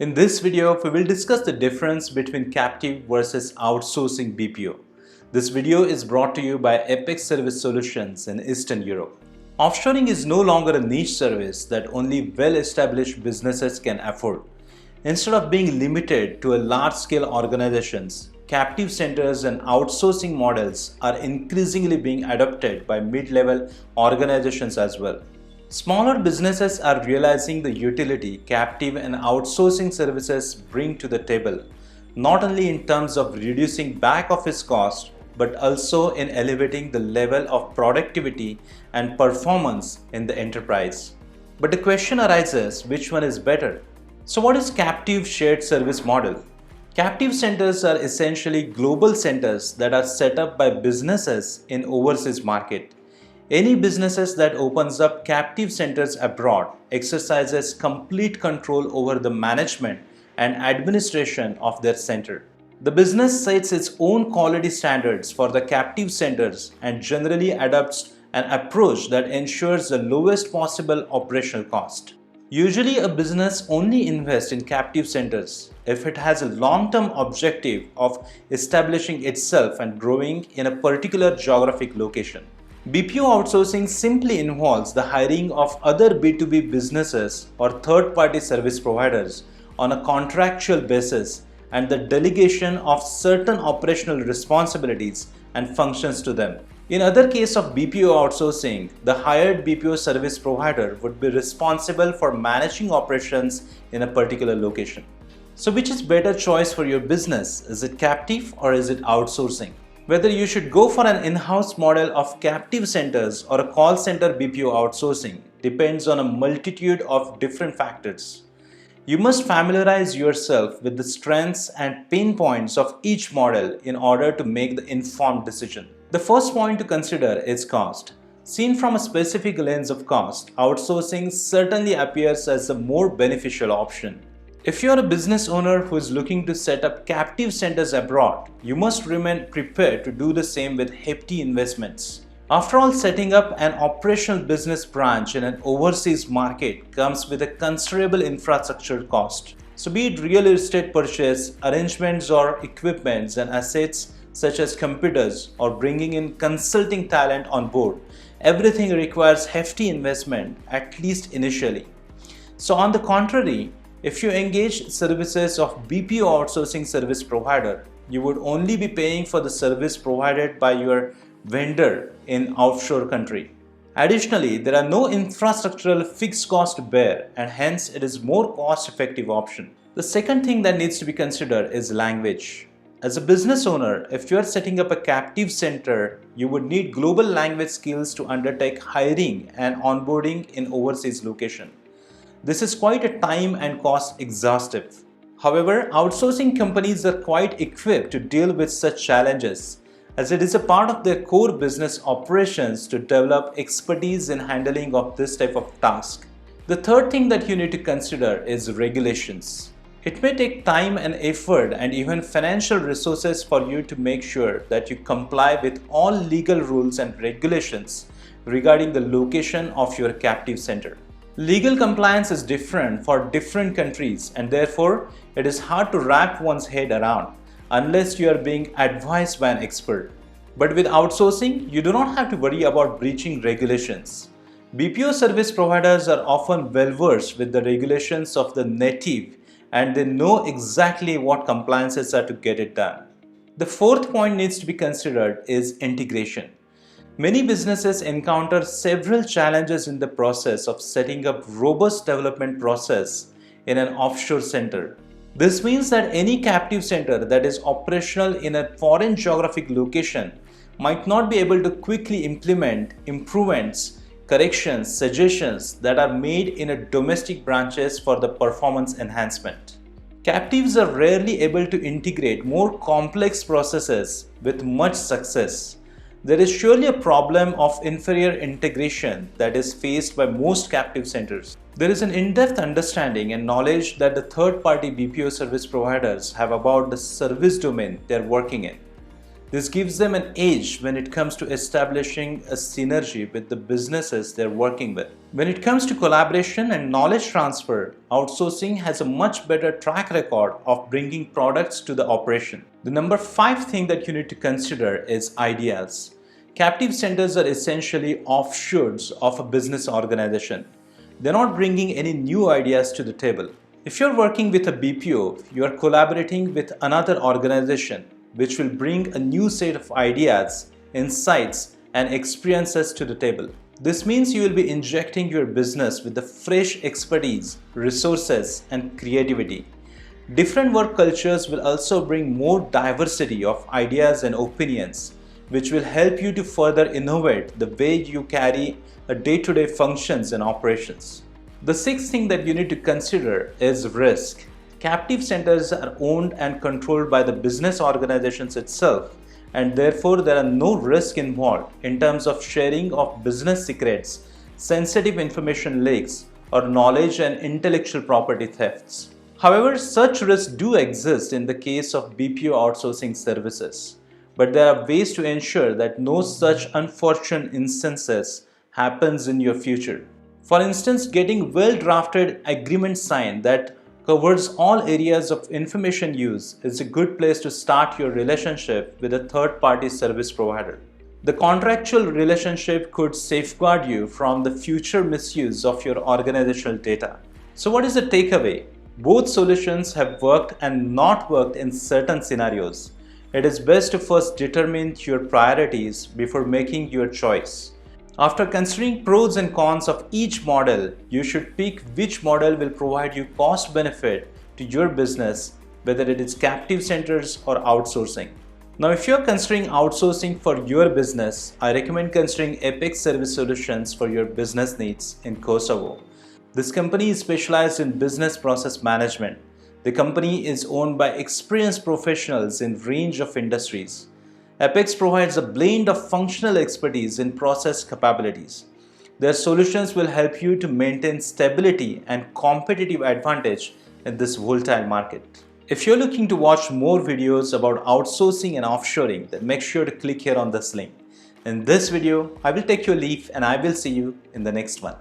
In this video, we will discuss the difference between captive versus outsourcing BPO. This video is brought to you by Apex Service Solutions in Eastern Europe. Offshoring is no longer a niche service that only well-established businesses can afford. Instead of being limited to large-scale organizations, captive centers and outsourcing models are increasingly being adopted by mid-level organizations as well. Smaller businesses are realizing the utility captive and outsourcing services bring to the table, not only in terms of reducing back office costs, but also in elevating the level of productivity and performance in the enterprise. But the question arises, which one is better? So what is captive shared service model? Captive centers are essentially global centers that are set up by businesses in overseas market. Any businesses that opens up captive centers abroad exercises complete control over the management and administration of their center. The business sets its own quality standards for the captive centers and generally adopts an approach that ensures the lowest possible operational cost. Usually, a business only invests in captive centers if it has a long-term objective of establishing itself and growing in a particular geographic location. BPO outsourcing simply involves the hiring of other B2B businesses or third-party service providers on a contractual basis and the delegation of certain operational responsibilities and functions to them. In other case of BPO outsourcing, the hired BPO service provider would be responsible for managing operations in a particular location. So which is better choice for your business? Is it captive or is it outsourcing? Whether you should go for an in-house model of captive centers or a call center BPO outsourcing depends on a multitude of different factors. You must familiarize yourself with the strengths and pain points of each model in order to make the informed decision. The first point to consider is cost. Seen from a specific lens of cost, outsourcing certainly appears as a more beneficial option. If you are a business owner who is looking to set up captive centers abroad, you must remain prepared to do the same with hefty investments. After all, setting up an operational business branch in an overseas market comes with a considerable infrastructure cost. So be it real estate purchase, arrangements or equipments and assets such as computers or bringing in consulting talent on board, everything requires hefty investment, at least initially. So on the contrary, if you engage services of BPO outsourcing service provider, you would only be paying for the service provided by your vendor in offshore country. Additionally, there are no infrastructural fixed cost to bear and hence it is more cost-effective option. The second thing that needs to be considered is language. As a business owner, if you are setting up a captive center, you would need global language skills to undertake hiring and onboarding in overseas location. This is quite a time and cost exhaustive. However, outsourcing companies are quite equipped to deal with such challenges as it is a part of their core business operations to develop expertise in handling of this type of task. The third thing that you need to consider is regulations. It may take time and effort and even financial resources for you to make sure that you comply with all legal rules and regulations regarding the location of your captive center. Legal compliance is different for different countries and therefore it is hard to wrap one's head around unless you are being advised by an expert. But with outsourcing, you do not have to worry about breaching regulations. BPO service providers are often well versed with the regulations of the native and they know exactly what compliances are to get it done. The fourth point needs to be considered is integration. Many businesses encounter several challenges in the process of setting up robust development process in an offshore center. This means that any captive center that is operational in a foreign geographic location might not be able to quickly implement improvements, corrections, suggestions that are made in a domestic branches for the performance enhancement. Captives are rarely able to integrate more complex processes with much success. There is surely a problem of inferior integration that is faced by most captive centers. There is an in-depth understanding and knowledge that the third-party BPO service providers have about the service domain they are working in. This gives them an edge when it comes to establishing a synergy with the businesses they're working with. When it comes to collaboration and knowledge transfer, outsourcing has a much better track record of bringing products to the operation. The number 5 thing that you need to consider is ideas. Captive centers are essentially offshoots of a business organization. They're not bringing any new ideas to the table. If you're working with a BPO, you are collaborating with another organization which will bring a new set of ideas, insights, and experiences to the table. This means you will be injecting your business with the fresh expertise, resources, and creativity. Different work cultures will also bring more diversity of ideas and opinions, which will help you to further innovate the way you carry a day-to-day functions and operations. The 6th thing that you need to consider is risk. Captive centers are owned and controlled by the business organizations itself, and therefore there are no risk involved in terms of sharing of business secrets, sensitive information leaks, or knowledge and intellectual property thefts. However, such risks do exist in the case of BPO outsourcing services, but there are ways to ensure that no such unfortunate instances happens in your future. For instance, getting well-drafted agreement signed that covers all areas of information use is a good place to start your relationship with a third-party service provider. The contractual relationship could safeguard you from the future misuse of your organizational data. So what is the takeaway? Both solutions have worked and not worked in certain scenarios. It is best to first determine your priorities before making your choice. After considering pros and cons of each model, you should pick which model will provide you cost benefit to your business, whether it is captive centers or outsourcing. Now, if you're considering outsourcing for your business, I recommend considering Apex Service Solutions for your business needs in Kosovo. This company is specialized in business process management. The company is owned by experienced professionals in a range of industries. Apex provides a blend of functional expertise and process capabilities. Their solutions will help you to maintain stability and competitive advantage in this volatile market. If you're looking to watch more videos about outsourcing and offshoring, then make sure to click here on this link. In this video, I will take your leave and I will see you in the next one.